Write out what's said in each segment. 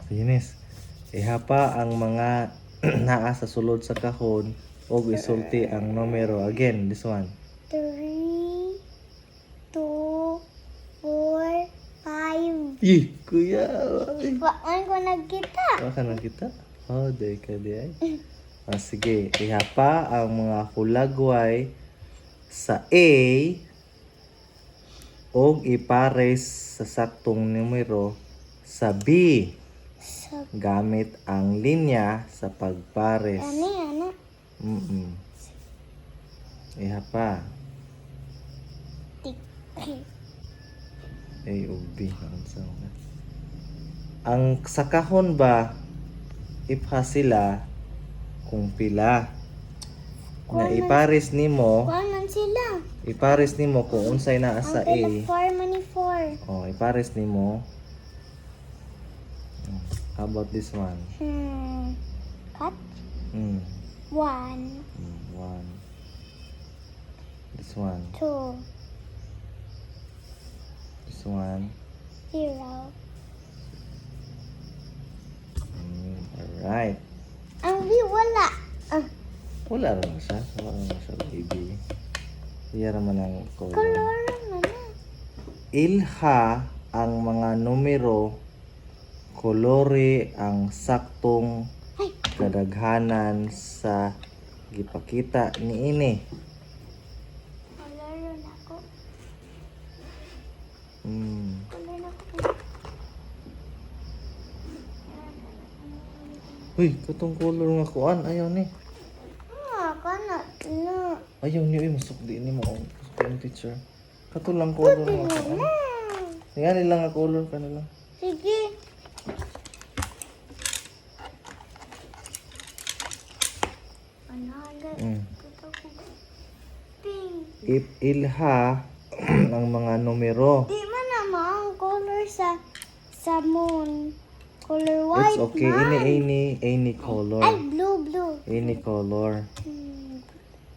Finish. Ihapa ang mga naa sa sulod sa kahon o isulti ang numero. Again, this one. 3, 2, 4, 5. Kuya. Waan ko nagkita. Baka na kita? Oh, day ka di ay. Sige, ihapa ang mga hulagway sa A o ipares sa saktong numero sa B gamit ang linya sa pagpares. Ano? Ihapa. Tik. A o B. Ang sa kahon ba, ipha sila kung pila. Na ipares nimo, Kuan man sila. ipares nimo kung unsay naa sa A. Ang 4 man ni 4. Oh, ipares nimo. How about this one? Cut. 1, 1. This one. 2, This one. 0. Alright. Ang B wala. Wala rin siya. Wala rin siya, baby. Iyan naman ang color. Color man na. Ilha ang mga numero, kolore ang saktong kadaghanan sa gipakita niini. Color na ako. Color na ako. Uy, katong color nga kuan. Ayaw ni. Kana. No. Ayaw niyo. Masuk di ni mo. Masuk yung teacher. Kato lang color nga kuan. Nga nila nga color ka nila. Sige. Pink. Ilha ang mga numero. Di man naman ang color sa moon. Color white. It's okay. Any color. Ay, blue. Any color.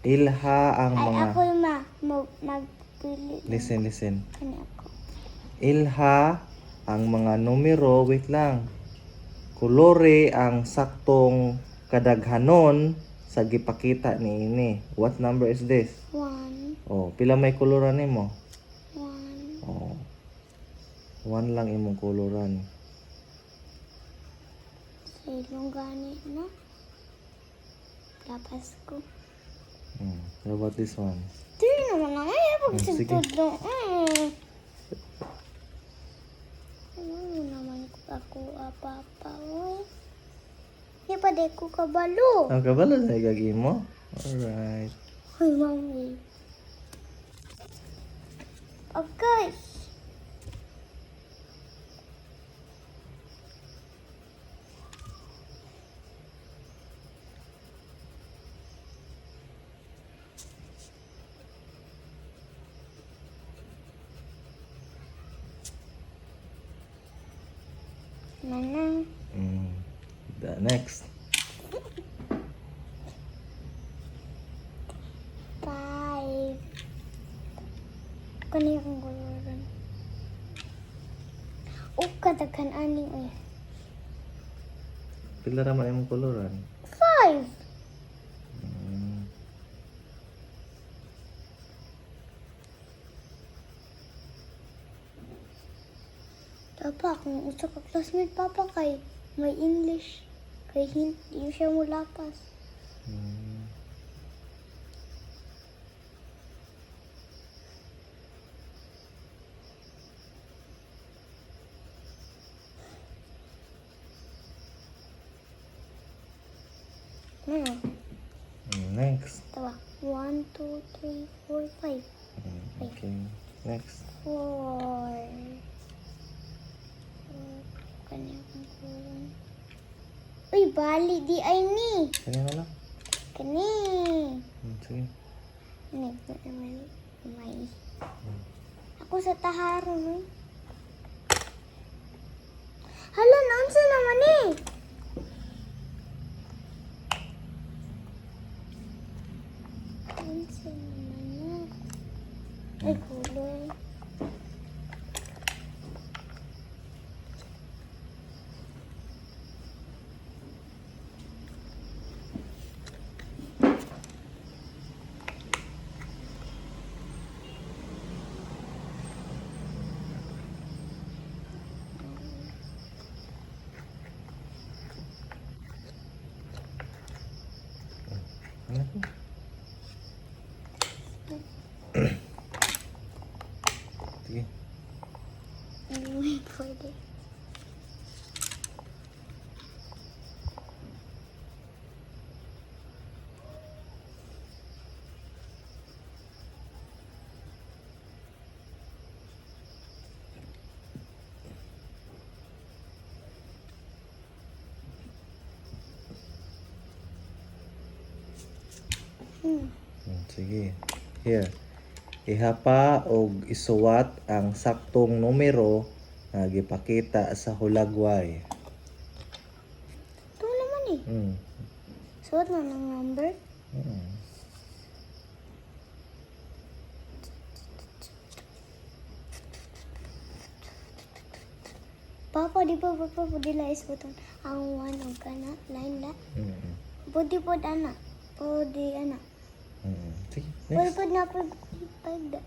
Ilha ang Ay, mga... ako yung magpili. Listen. Ano ako? Ilha ang mga numero. Wait lang. Kolore ang saktong kadaghanon sa gipakita niini. What number is this? 1. Oh, pila may koloran nimo? 1. Oh. 1 lang imong koloran. Sa ilong gani na. Lapas ko. How about this one? Di naman na ngayon Sige. pagtutudlo. Ano naman ako apa-apa. Di pa di ko kabalo. Ang kabalo sa igagi mo? Alright. Hoy, mami. Okay. Manang. The next. 5. Kani akong koloran. O, kadaghan aning eh. Pila raman imong koloran? 5. Papa, kung usa ka classmate papa kay may English. Kay hindi siya mo lapas. Next. Tawa. 1, 2, 3, 4, 5. Okay. Next. 4. Kanya akong kulang. Uy, bali di ay ni. Kanya na lang. Kani. Sige. May. Ako sa taharo no. Hala, naunsa naman eh. Naunsa naman na. Ay, kulay. Sige. Wait for this. Sige. Here. Ihapa og isuwat ang saktong numero nga gipakita sa hulagway. Ito naman eh. Mm. Suot na ng number. Mm. Papa, di ba papa po dila isuoton ang one o kana line la? Mm. Pwede po anak. O di anak. Mm. Sige. Pwede Next. po na po pagda.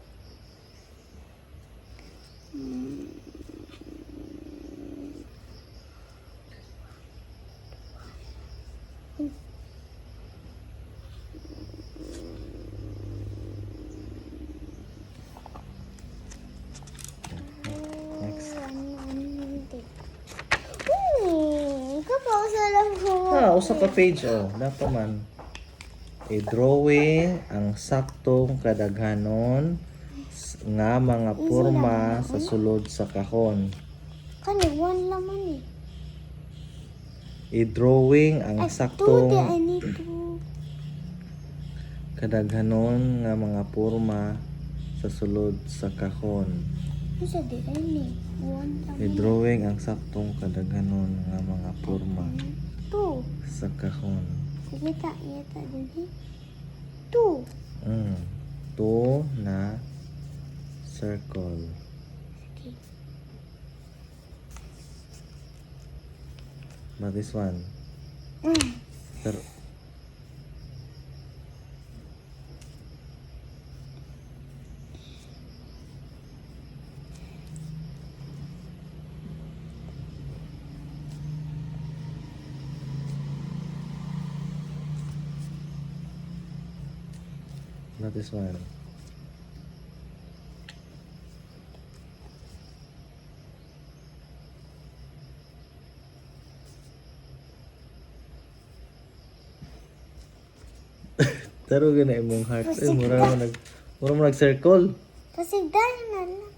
Next. Ikaw pa ako sa alam ko. Usa ka page dapat man. I-drawing ang saktong kadaghanon nga mga porma sa sulod sa kahon. Kani, one laman eh. I-drawing ang Two, di I saktong need to. kadaghanon nga mga porma sa sulod sa kahon. Isa di I need. One laman. I-drawing ang saktong kadaghanon nga mga porma Two. sa kahon. Sige ta, yata din eh. Two. Two na circle. Okay. But this one. Pero, not this one. Taro gina imong heart. Mura mo nag-circle. Kasi dahil na lang.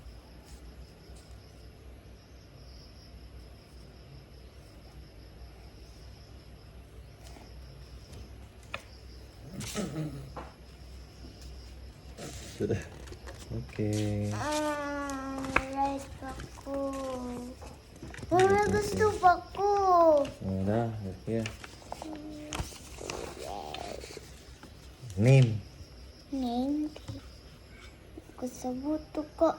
Okay. Right ako. Mama, gusto pa ko. Wala. Here. Name. Name. Gusto buto ko.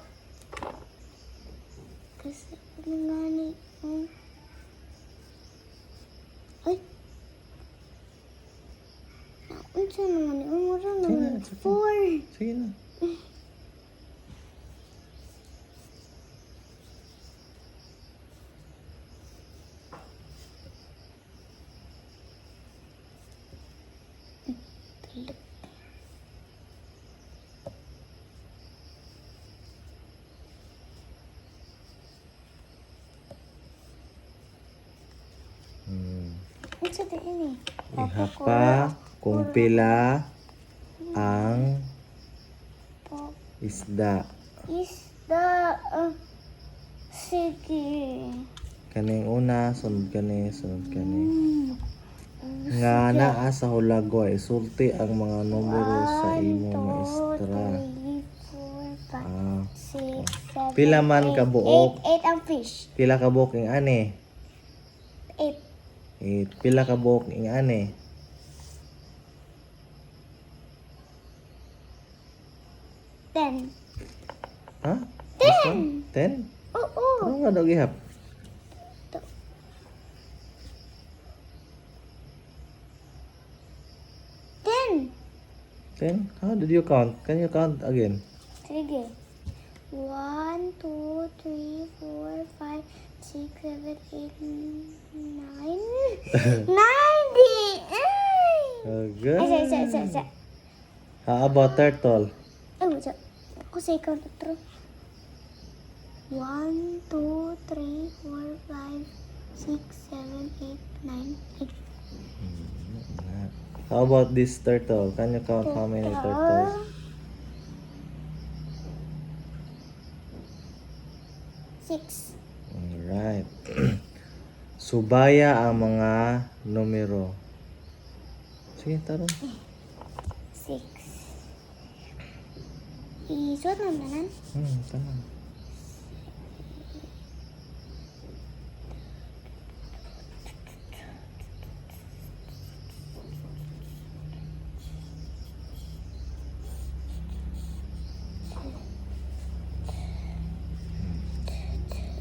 Kasi ano nga ni. Ay. Unsa naman ni? Umura naman. Sige na, 4. Sige na. Unsa din ini? Ihapa kung pila ang Po. isda. Isda. Sige. Kaning una, sunod kani, sunod kani. Nga naa sa hulagwa, isulti ang mga numero sa imo maestra. 6, 7, Pila man ka buok? 8 ang fish. Pila ka buok ing ani? 8. Pila ka buok ing ani? 10. Ha? 10? Oo. Ano nga daw gihap? Ten. 10? How did you count? Can you count again? Sige. 1, 2, 3, 4, 5, 6, 7, 8, 9. 90! Ay! Okay. Isa. How about turtle? Ay, wala. Ako sa ikaw na true. 1, 2, 3, 4, 5, 6, 7, 8, 9, 8. How about this turtle? Can you count how many turtles? 6. Alright. Subaya ang mga numero. Sige, taro. 6. Isuot mo naman. Tama.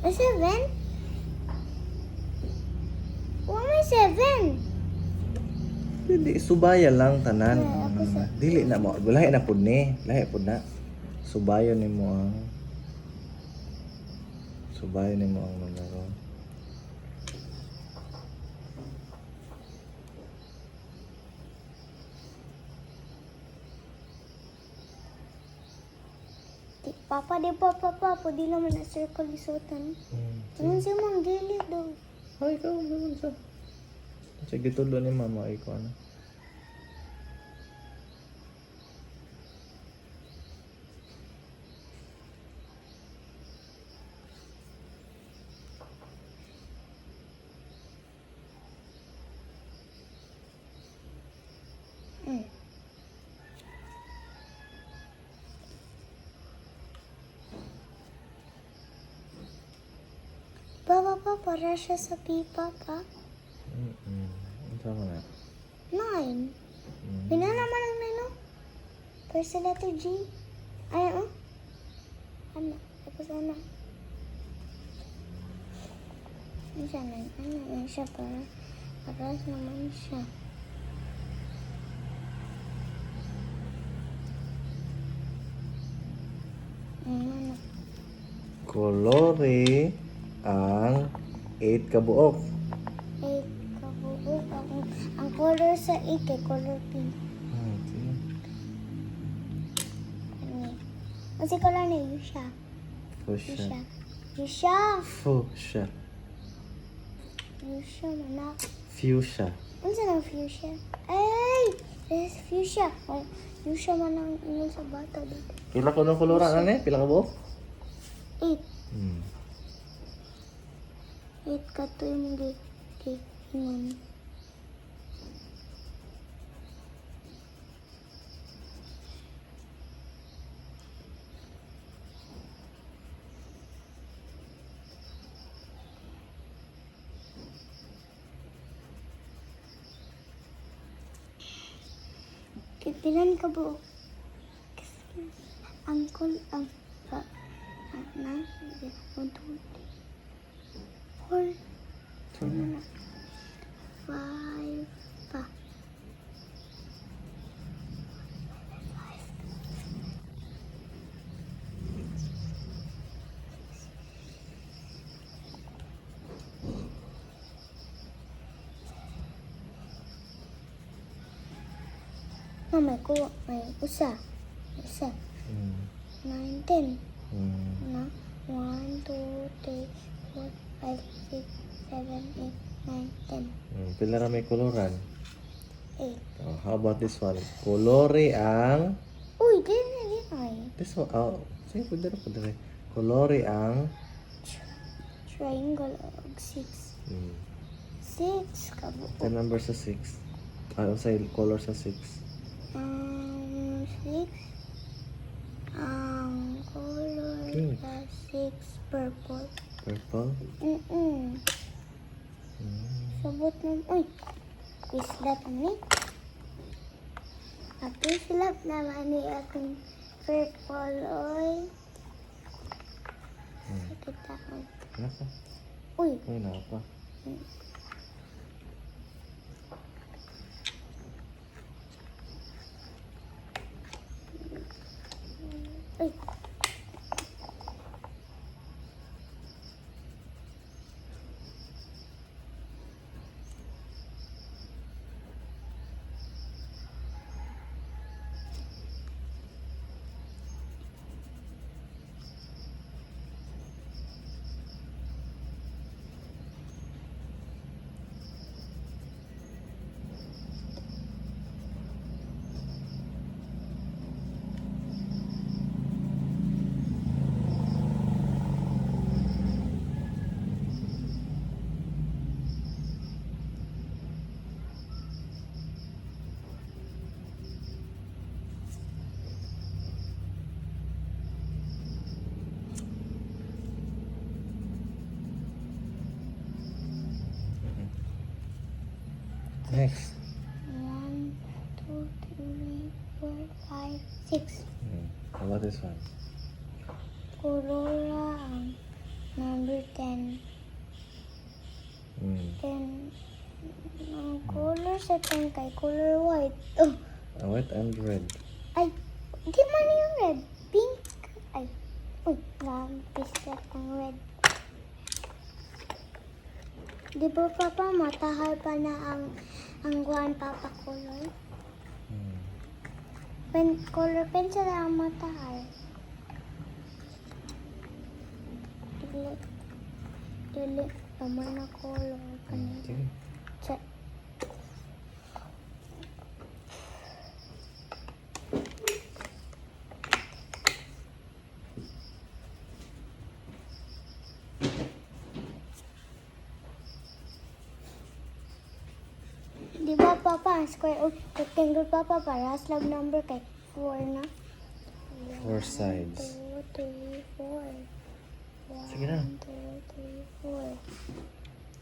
A 7? Why may 7? Hindi, subaya lang tanan. Ay, ako sa- Dili na mo. Lahi na pud ni. Lahi pud na. Subayo ni mo ang numero. Papa, di naman na circle isuotan. Ano siya mang dili daw? Ay, ikaw, naman sa. Sige, tulo ni mama, ikaw ano. Papa, para siya sa pipa pa. Ang sama na. 9. Pina naman ang menu. First sa letter G. Ay, oh. Ano? Tapos ano? Ano siya na? Ano siya para naman siya. Ano? Kolore ang 8 kabuok. 8 kabuok. Ang color sa 8 kay color pink. Okay. Ano? Kasi color na Yusha. Fuchsia. Yusha. Fuchsia. Yusha, manak. Fuchsia. Ano sa ng fuchsia? Ay! There's fuchsia. Oh, fuchsia man ang ingon sa bata dito. Pila ko ng koloran ane? Pila ka buok? 8. 8 ka to yung ingon. Pilan ka buo? Angkol ang na 1, 2, 4 5 pa. May usa. 9, 10. Na 1, 2, 3, 4, 5, 6, 7, 8, 9, 10. Pila ra may koloran? 8. Oh, how about this one? Kolore ang... Uy, din ay. This one, oh, sige, pwede rin. Kolore ang... Triangle of 6. 6 ka buo. The number sa 6. Ano sa color sa 6? 6. Ang color Pink. sa 6 purple. Purple? Sabot ng... Uy! Pislat ni. Pislat naman ni akong purple. Uy. Kita ko. Naka? Uy! Ay, naka. Uy! Next. 1, 2, 3, 4, 5, 6. What is one? Aurora ang number 10. Mm. Then, ang color sa 10 kay color white. Oh, White and red. ay, di man yung red. Pink. Ay, uy, biscuit ang red. Di ba, Papa, matahal pa na ang guwan, Papa, color? Color pencil ang matahal. Dili, naman na color. Okay. Check. Di ba, Papa, ang square o rectangle, Papa, para slag number kay 4 na. 4 sides. 2, 3, 4. Sige na. 1, 2, 3, 4.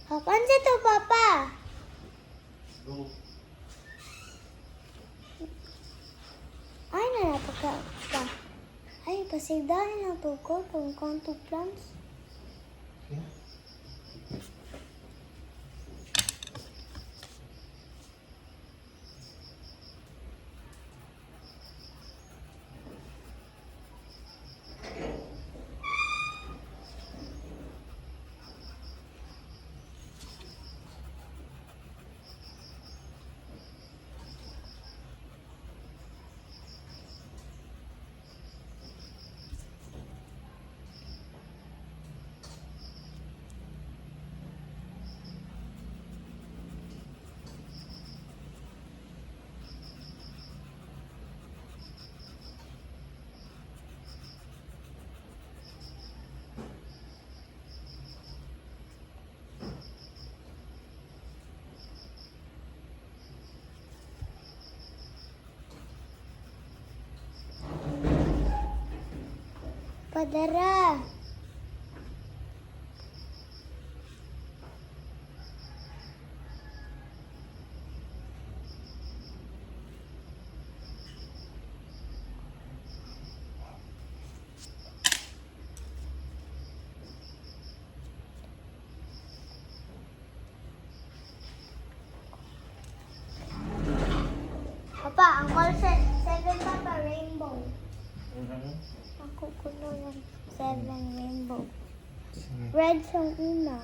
Kapan sa to, Papa? Ay, nanapaka pa. Ay, pasigdahin na to ko kung kanto plants. Padara. Papa, ang call 7, Papa, rainbow. Ako kulungan 7 rainbow. Red yung una.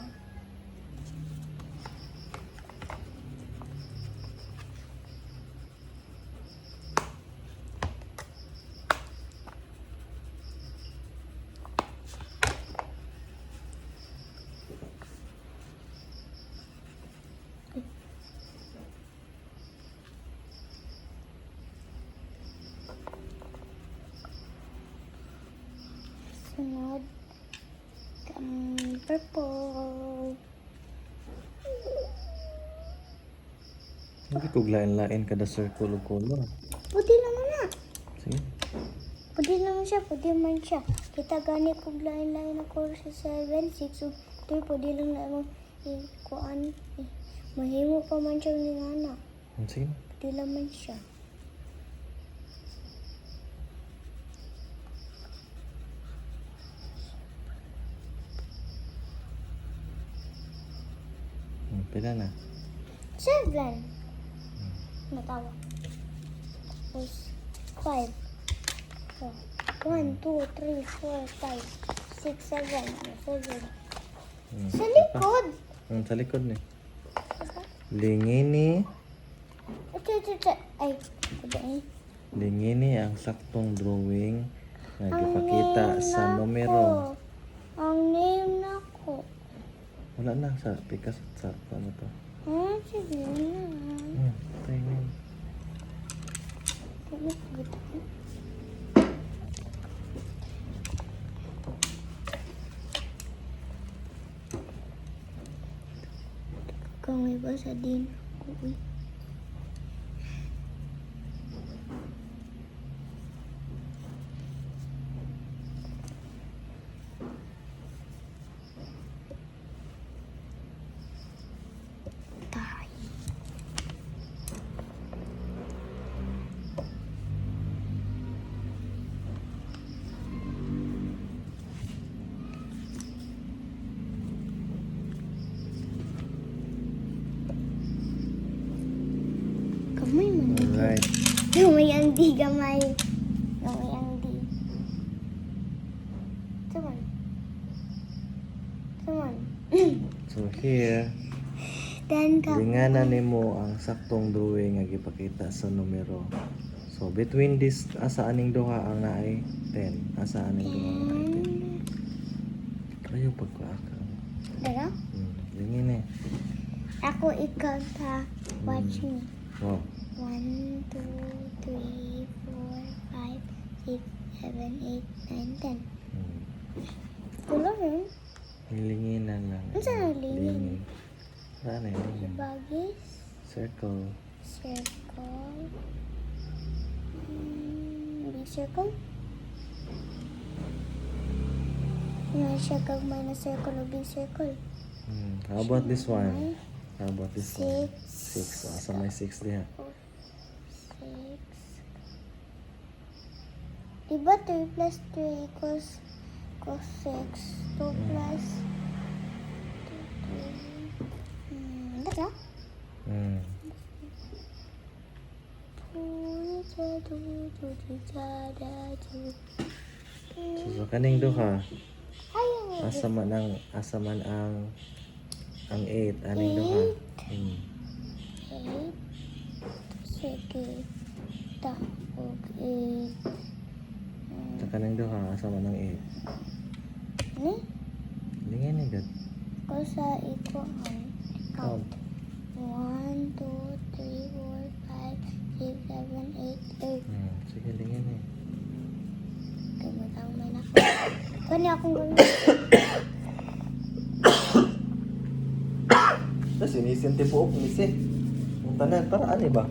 Sunod. Purple. Hindi ko lain-lain kada circle o color. Puti naman na. Sige. Puti naman siya. Puti man siya. Kita gani kung lain-lain na color sa 7, 6, o 3. Puti lang na mo ikuan. Mahimo pa man siya ni Nana. Sige. Puti lang man siya. Pila na. 7. Natawa. Tapos 5. 1, 2, 3, 4, 5, 6, 7. 7. Sa likod. Sa likod ni. Lingini. Ay, kudain. Lingini ang saktong drawing na Ang gipakita name sa nako. numero. Ang name na ko. Wala na sa pikas sa ano to. Sige na. Tingin. kang may basa din. Uy. Tayo. Kamay man. Alright. Gamay ang di, gamay. Gamay ang di. Come on. Come on. So here, Then ka. linganan nimo ang saktong drawing nga gipakita sa numero. So between this asa aning duha ang naay 10, asa aning duha ang naay 10. Kayo pagkaaka. Dara? Lingin eh. Ako ikaw ta. Watch me. Wow. 1, 2, 3, 4, 5, 6, 7, 8, 9, 10. Kulo yun. Linginan lang. Ano sa lingin? Ano lingin? Bagis. Circle. Circle. Big circle. May circle minus circle o big circle. How about this one? How about this one? 6. 6. Asa may 6 diha? 6. Diba 3 plus 3 equals 6? 2 plus 2, 3. Dara? So kaning duha, Ayaw. asa man ang 8 aning duha. 8. Sige. Ta. Okay. Sa kaning duha, asa man ang 8. Ni? Lingin ni gad. Ko sa ikuan. Count. 1, 2, 3, 4, 5, 6, 7, 8, 8. Sige, lingin eh. Gamutang may nako. Kani akong gawin. Tapos inisin tipo nisi. Ang tanan para ani ba?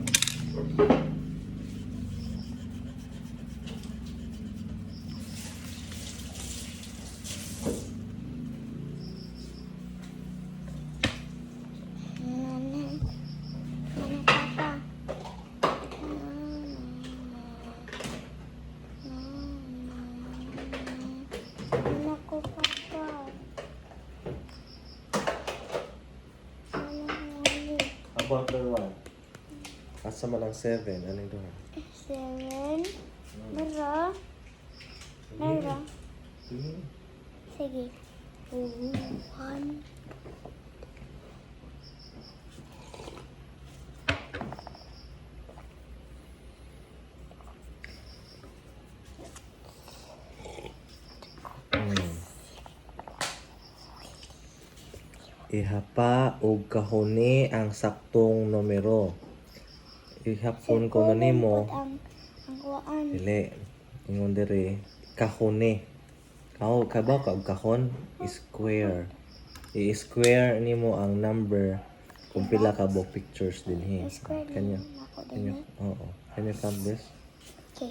Mana papa? Mana ko papa? Mana huli? About the one. Asa man ang 7 aning duha? 7. Mara. Mara. Sige. Sige. 1. Ihapa og kahuni ang saktong numero. Ihapon ko na nimo. Ang kuan. Dili. Ingon diri kahuni. Kao kabaw ka og kahon square. I-square nimo ang number kung pila ka bo pictures dinhi. Square Kanyo. din ako Kanyo. din. Oo. Kanyo count this. Okay.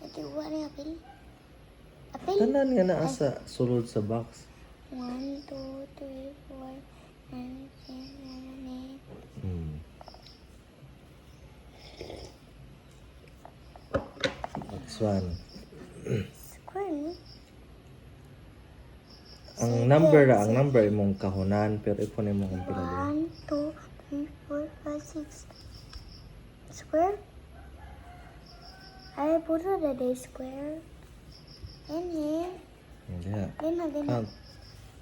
Ito ba na apil? Apil? Tanan nga naa sa sulod sa box. 1, 2, 3, 4, 5, 6, 7, 8. Next one. Square no? Ang number imong kahunan pero ipon imong kung pila din. 1, 2, 3, 4, 5, 6. Square? Ay, puro na day square. Yan eh. Hindi. Yan na, yan na. Count.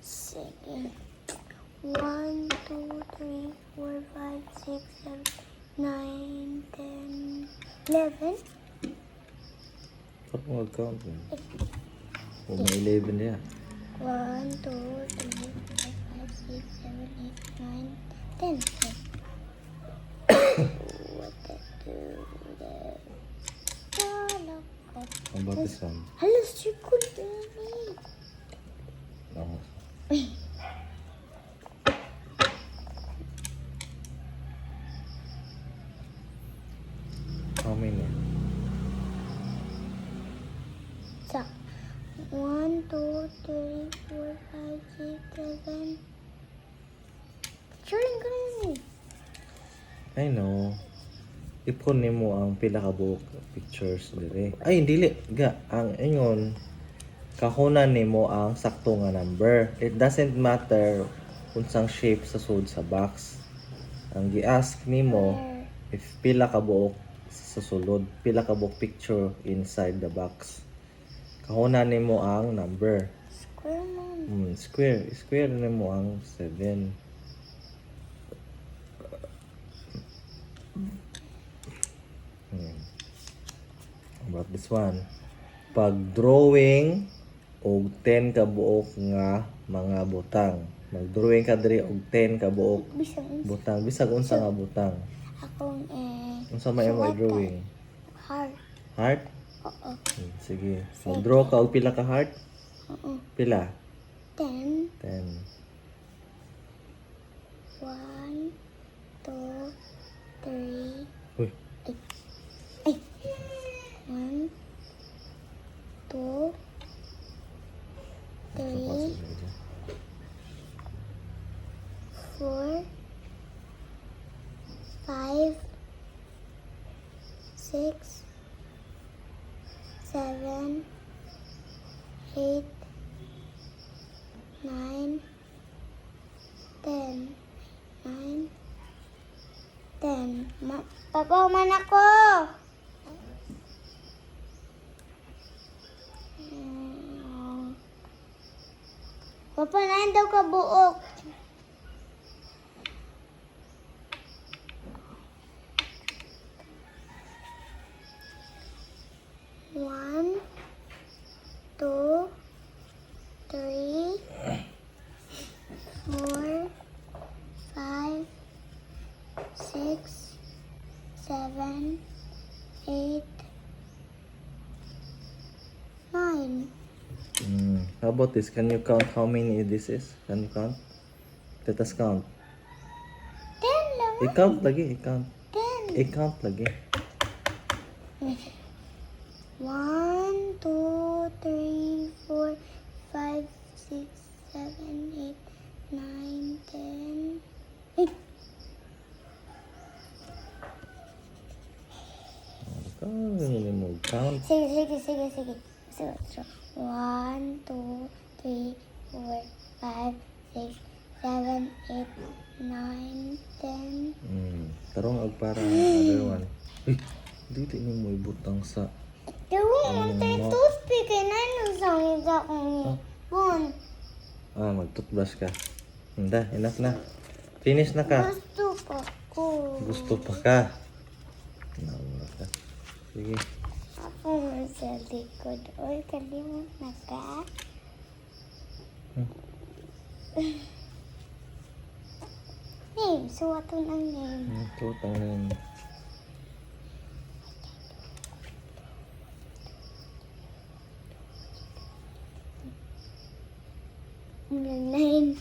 Sige. 1, 2, 3, 4, 5, 6, 7, 9, 10, 11. Pag mo count mo. Kung may 11 diya. 1, 2, 3, 4, 5, 6, 7, 8, 9, 10. What the do that? How about this one? Hello, circle baby. Oo. 7. Picturing ko naman I know. Ipon nimo ang pila ka buok pictures dire. Ay dili ga ang ingon kahunan nimo ang sakto nga number. It doesn't matter unsang shape sa sud sa box. Ang gi-ask nimo if pila ka buok sa sulod, pila ka buok picture inside the box. Kahunan nimo ang number. Square man. Square nimo ang 7. About this one. Pag drawing og 10 ka buok nga mga butang. Mag-drawing ka diri og 10 ka buok Bisang butang, bisag unsa nga butang. akong Unsa may mo drawing? heart. Heart? Oo. Sige. Mag-draw ka og pila ka heart? Oo. Pila? 10. 10. 1, 2, 3. Uy, Ay. 1, 2, 3, 4, 5, 6, 7, 8, 9, 10. 9, 10. Papa, man ako! Papa, nain daw ka buok. One, two, three, 4, 5, 6, 7, 8, 9. How about this? Can you count how many this is? Can you count? Let us count. 10 lang. I-count lagi, i-count. 10. I-count lagi. 1, 2, 3, 4, 5, 6, 7, 8, 9, 10. Ay, Count mo, count. sige. So, 1, 2, 3, 4, 5, 6, 7, 8, 9, 10. Tarong og para another one. Uy, dito ni mo ibutang sa Dawa mo Ano tayo mo? toothpick. Kaya nanon sa nga akong phone. mag-toothbrush ka. Hindi, enough na. Finish na ka. Gusto pa ko. Gusto pa ka. Nawa ka. Sige. Ako mo sa likod. Oy, kalimot na ka. Name, suwato ng name. Tutang na yun. Nine.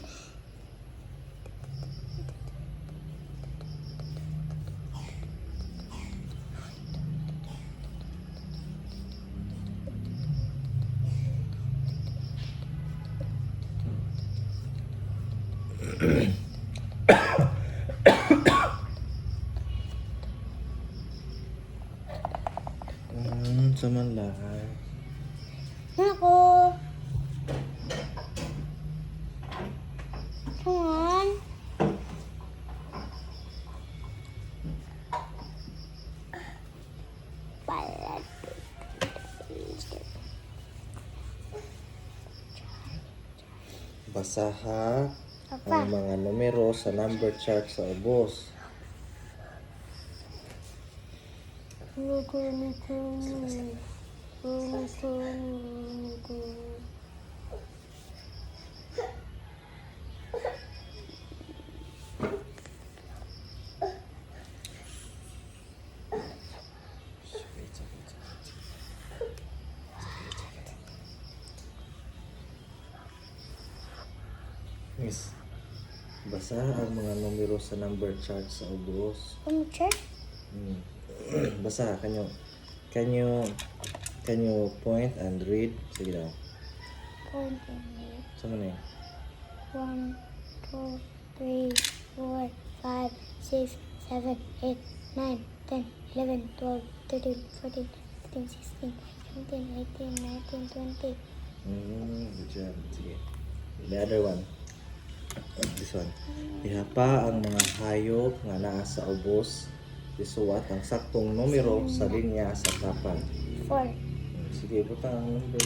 Sa man lahat. Ako. Come on. Balat. Basaha Papa. ang mga numero sa number chart sa ubos. Miss, basaha ang mga numero sa number chart sa ubos. Picture? Basa, can you point and read? Sige daw. Continue. Saan mo na yun? 1, 2, 3, 4, 5, 6, 7, 8, 9, 10, 11, 12, 13, 14, 15, 16, 17, 18, 19, 20. Good job. Sige. The other one. This one. Ihapa ang mga hayop nga naa sa ubos. Isuwat ang saktong numero sa linya sa kapan. 4. Sige, butang ang number.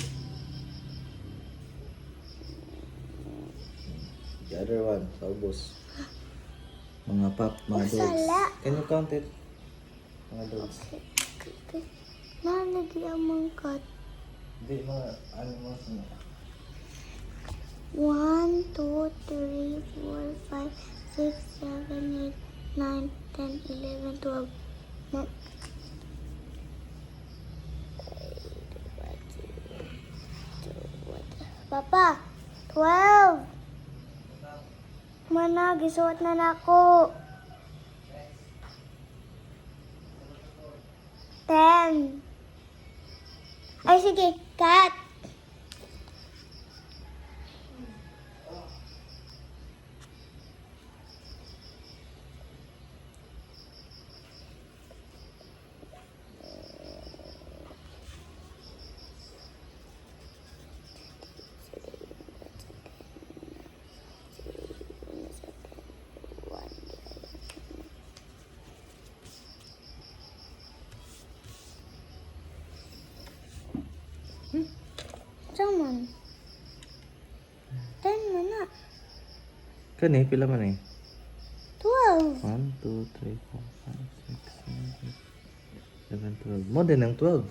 The other one, sa ubos. Mga mga dogs. Sala. Can you count it? Mga dogs. Nalagi ang mangkat. Hindi, mga animals na. 1, 2, 3, 4, 5, 6, 7, 8, 9, 10, 11, 12. Papa, 12. Mana, gisuot na nako. 10. Ay, sige, cut. Saman. 10 man na. Kani, pila man eh? 12. 1, 2, 3, 4, 5, 6, 7, 12. More than ang 12.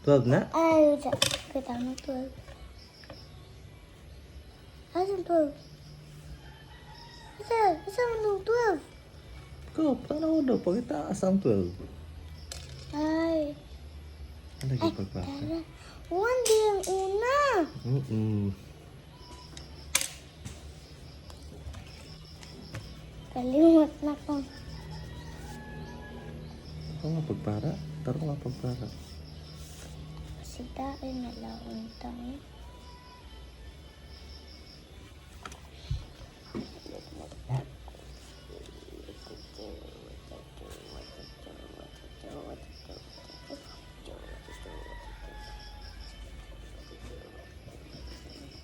12 na? Ay, udah. Kita na 12. Asan 12? Asa mo 12? Ko, paano daw? Pagkitaas ang 12. Ay. Ano Ay, yung pagbasa? tara. 1 di ang una. Kalimot na ko. Ako nga pagpara. Taro nga pagpara. Sitain na laon tayo.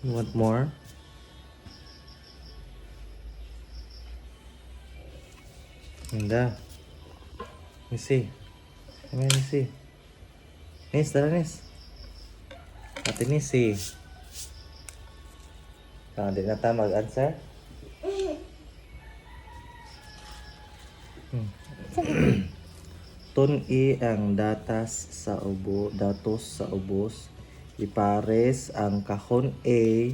You want more? Hindi. Missy. Come here, Missy. Nis, tara Nis. Ate Missy. Di na tayo mag-answer? Tun-i ang datos sa ubos. Ipares ang kahon A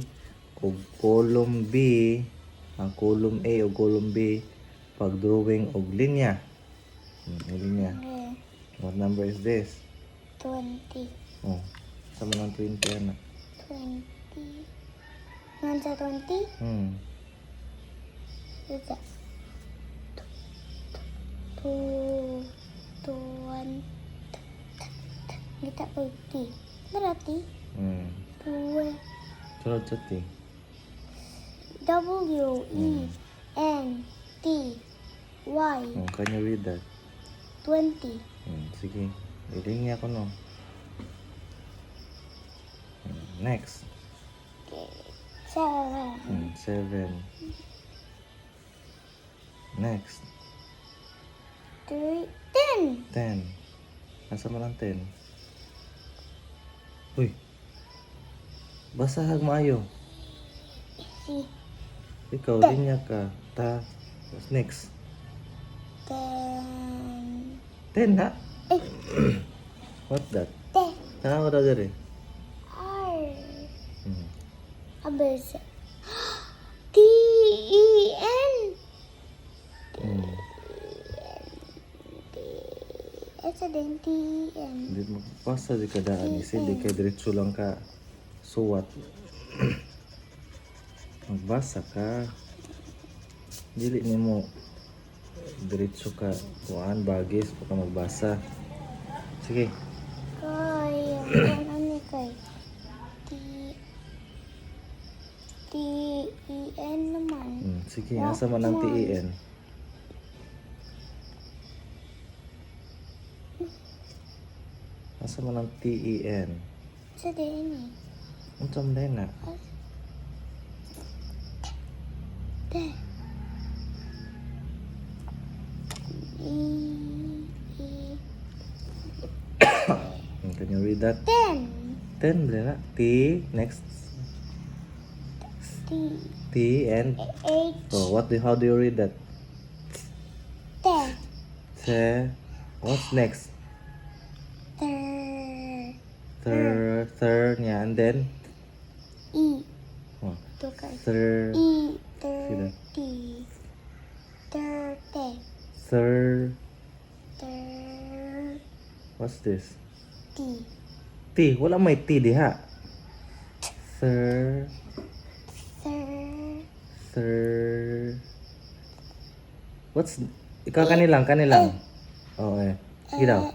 ug column B, ang column A ug column B pag-drawing og linya. Linya. Okay. What number is this? 20. Oh, sama ng 20 na. 20. Nansa 20? Ito. 2, 1. Kita putih. Berarti 2. Sunod sa T. W, E, N, T, Y. Can you read that? 20. Sige. Ilinya ko no. Next. Okay. 7. 7. Next. 3, 10. 10. Asa mo lang 10? Uy. Basahag maayo. Si Ikaw, Ten. linya ka. What's next? 10. 10 na? Eh, What's that? 10. Tanawa daw diri. R. Hmm. Abis. T, E, N. Ito din T, E, N. Hindi mo pasa di ka daan. Hindi kay diretso lang ka suwat. Magbasa ka. Dili ni mo diretso ka kuan bagis pa ka magbasa. Sige. Kay, ano ni kay? T, T-E-N naman. Sige, asa man ang TEN? Asa man ang TEN? Sa din eh. Ang tamday na. Te. E. Can you read that? 10. 10 bali na. T, next. T. T and H. so how do you read that? Te. Te. What's next? Third, yeah, and then E. oh, Tukar. third, E. Sino? Thirty. Thirty. third. Thirty. What's this? T. T, wala may T diha. Third, Third. third. What's ikaw kanilang? Oh, eh. Sige daw.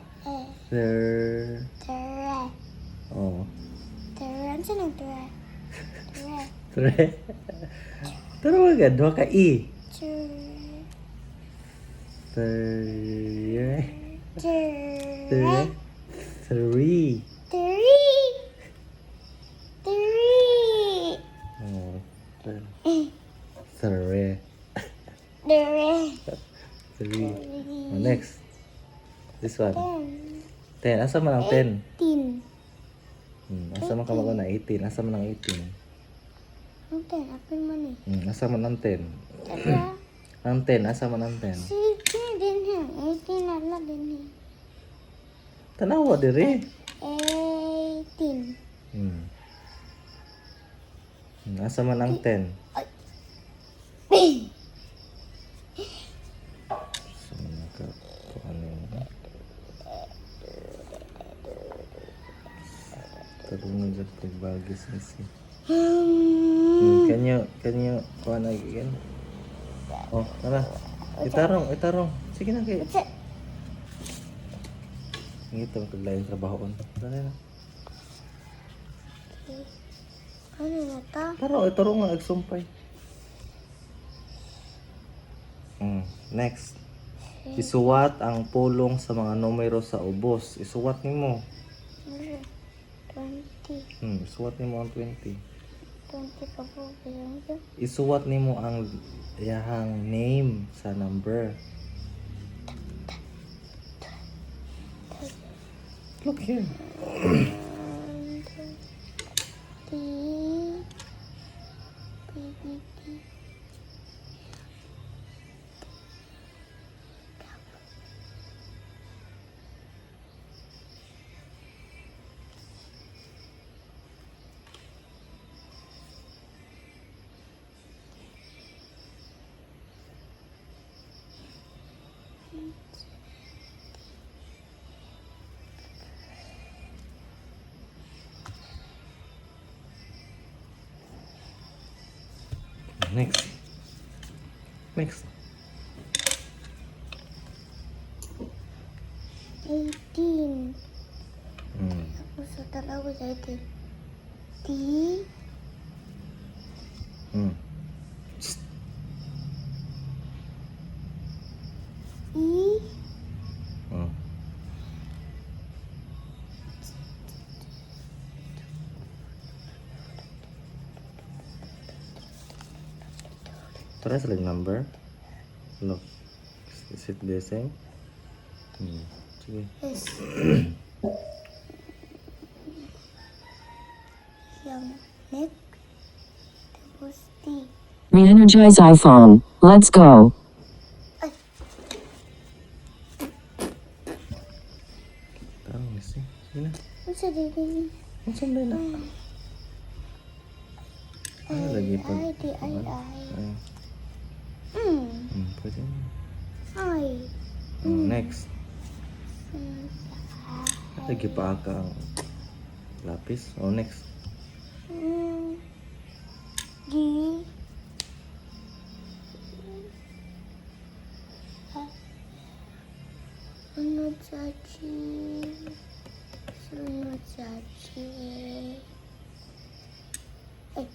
Third. Third. Oh. Third. Saan ang third? Third. Third. Pero wag duha ka E. Third. Third. Third. Three. Three. Three. Oh. Third. Three. Three. Oh, next. This one. 10. 10. Asa man ang 10? 18. Asa man ka mag-una? 18. Asa man ang 18? Ang 10. Apin mo ni. Asa man ang 10? Tara. Ang 10. Asa man ang 10? Sige din ha. 18 na lang din ha. Tanawa diri. 18. Asa man ang 10? Asa man ang ano yun? Tarungan dyan pagbagis na siya. Can you kuha na again? Oh, tara. Itarong. Sige na kayo. Ngito, magkaglayan trabahoon. Dali na. Ano na to? Taro nga, agsumpay. Next. Isuwat ang pulong sa mga numero sa ubos. Isuwat nimo. 20. Isuwat nimo ang 20. 20 ka po. Bilang ko. Isuwat nimo ang yahang name sa number. Look here. T. Next. 18. Ako sa talaga sa 18. T. E. Try select number. Look. Is it the same? Sige. S. Yung neck. Tapos T. Re-energize iPhone. Let's go. Ay. Tarong ni si. Sige na. Ano sa dili? Ang sambay na. Ano lagi pa? I. Pwede na. I. Next. Lagi pa ka ang lapis. Oh, next. G. Sunod sa G. Sunod sa G. Ay.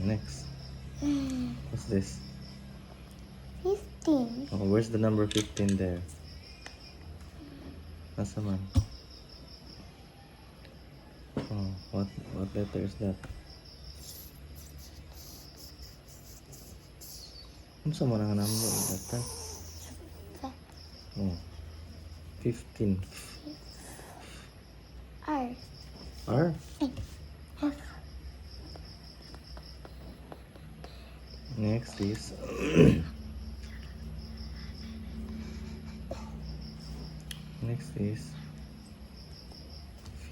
Next. What's this? 15. Oh, where's the number 15 there? Nasa man? Oh, what letter is that? Ano sa mga number that? Oh, 15. R. R? F. Next is next is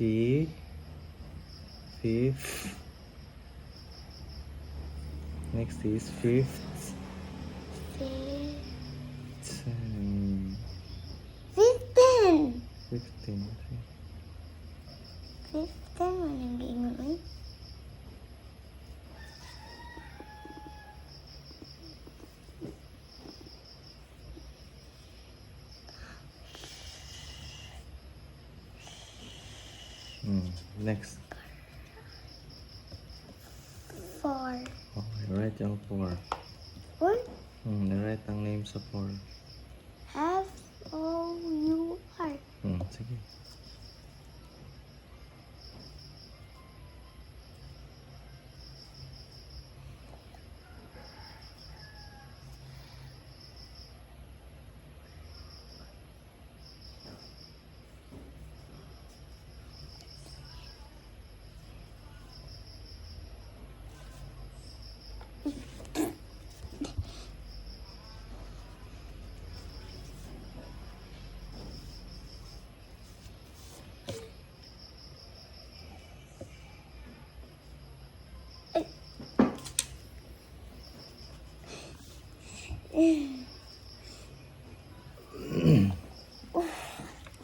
fifth. Next is fifth. 15. 15. 15 man ang giingon eh. Next. 4. Oh, write yung 4. What? Write ang name sa 4. F-O-U-R. Sige.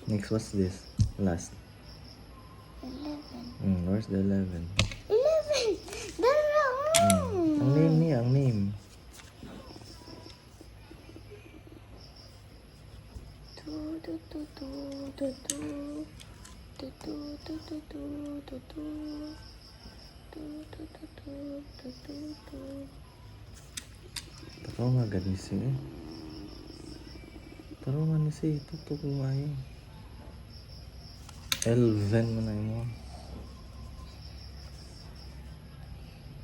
Next, what's this? Last. 11. Where's the 11? 11! Dalawa! Ang name niya, ang name. Taro nga gani siya eh. Taro nga ni siya. Ito kumayo. Elven mo na mo.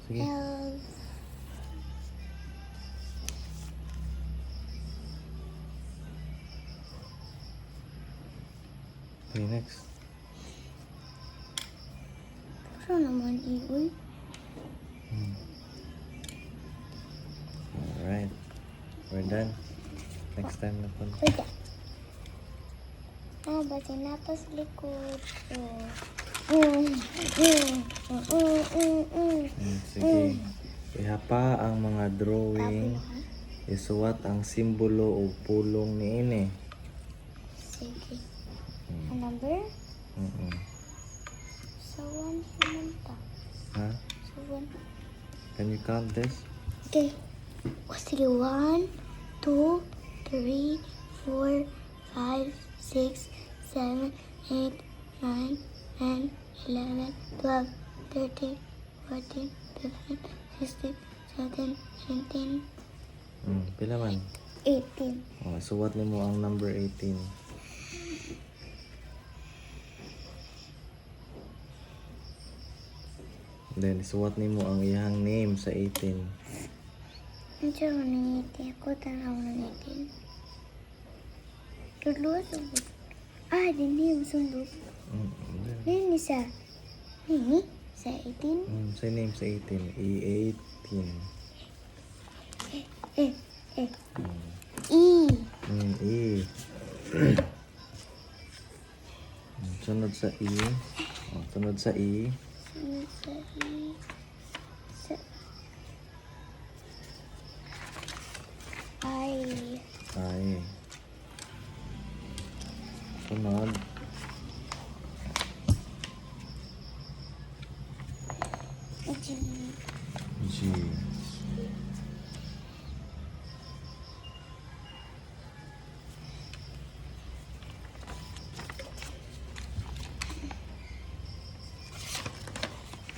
Sige. Okay, next. Ano naman iuy? Alright. We're done. Next time na po. Wait. Basta napas likod. Sige. Ihapa ang mga drawing. Isuwat ang simbolo o pulong ni ini. Sige. Ang number? Sa 1 sumanta. Ha? Sa 1. Can you count this? Okay. Sige, 1, 2, 3, 4, 5, 6, 7, 8, 9, 10, 11, 12, 13, 14, 15, 16, 17, 18, Pila man? 18. Oh, suwat nimo ang number 18. Then, suwat nimo ang iyang name sa 18. Ang siya mo nang 18. Ako tanaw ng 18. Tudlo sa bud. Hindi mo sundot. Nini sa? Nini? Sa 18? Sa name sa 18. E18. E. E. Sunod sa E. Sunod sa E. Sunod sa E. Sa I. I. Sunod. G. G.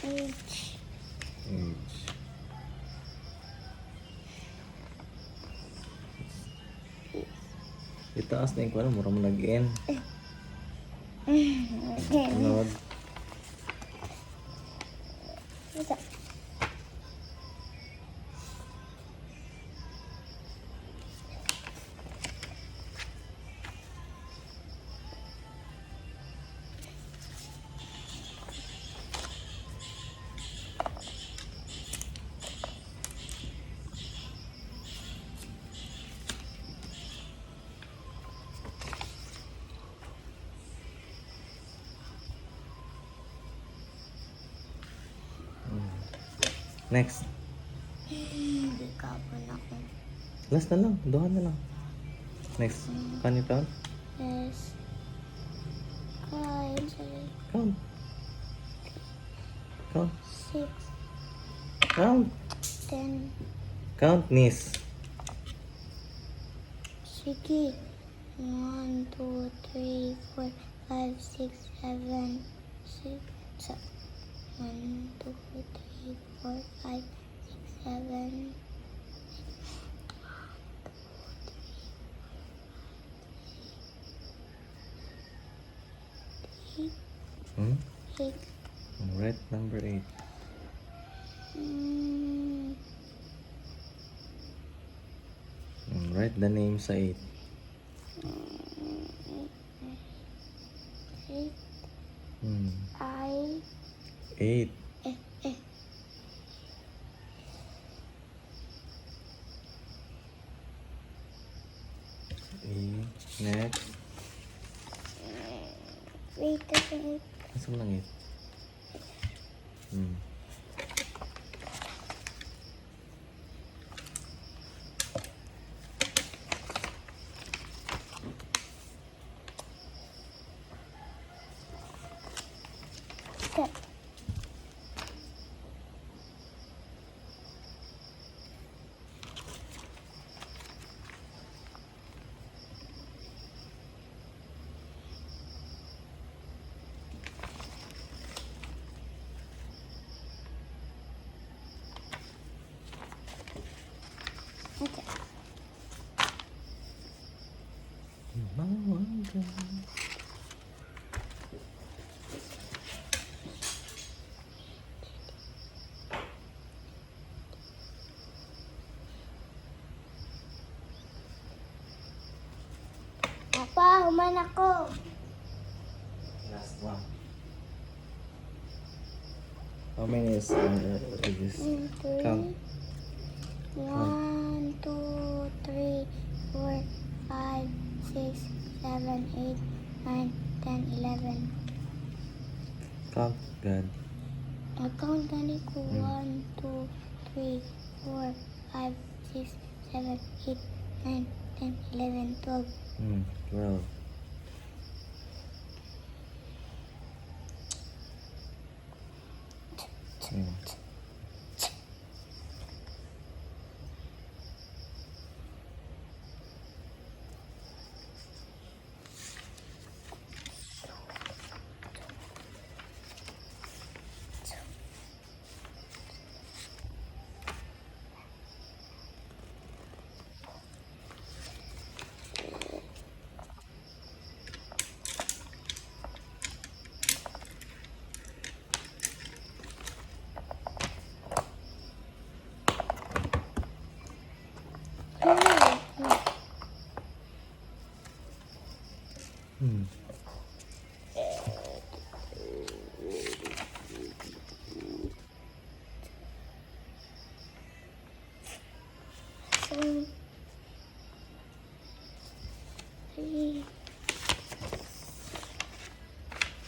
H. H. Itaas na yung kuwan, mura mo nag-in. Sunod. Isa. Next. Hindi ka po na ko. Last na lang. Duhan na lang. Next. Can you count? Yes. Five, Count. Count. 6, Count. 10. Count, Nis. Sige. 1, 2, 3, 4, 5, 6, 7, 6. 1, 2, 3, 4, 5, 6, 7. Hmm? 8. Right, number 8. Write the name sa 8. 8. Hmm. I. 8. Eh. Next. Wait a second. Asa mo lang 8? Hmm. Step. Okay. Papa, human ako. Last one. How many is this? Count. 1, 2, 3, 4, 5, 6, 7, 8, 9, 10, 11. Count. God. Account tadi ko 1, 2, 3, 4, 5, 6, 7, 8, 9, 10, 11, 12. 12. Hmm. Hmm. So, 3,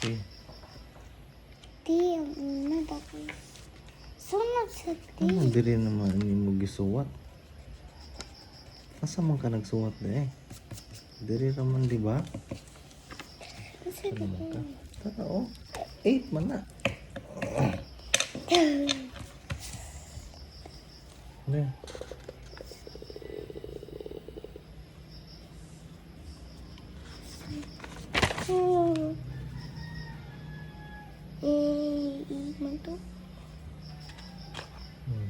Okay. ano ako? Sunod sa Ano diri naman ni mo gisuwat? Asa man ka nagsuwat di eh? Diri raman di ba? Kasi Ano man ka? Tara oh. 8 man na. Ano? Man to. Hmm.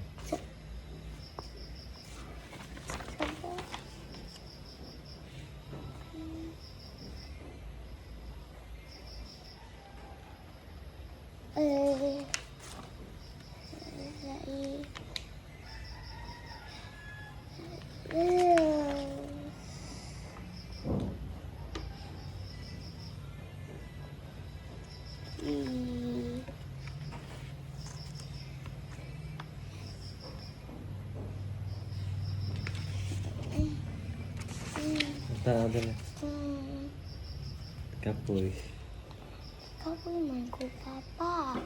Tao dali. Kapoy. Kapoy man ko, Papa.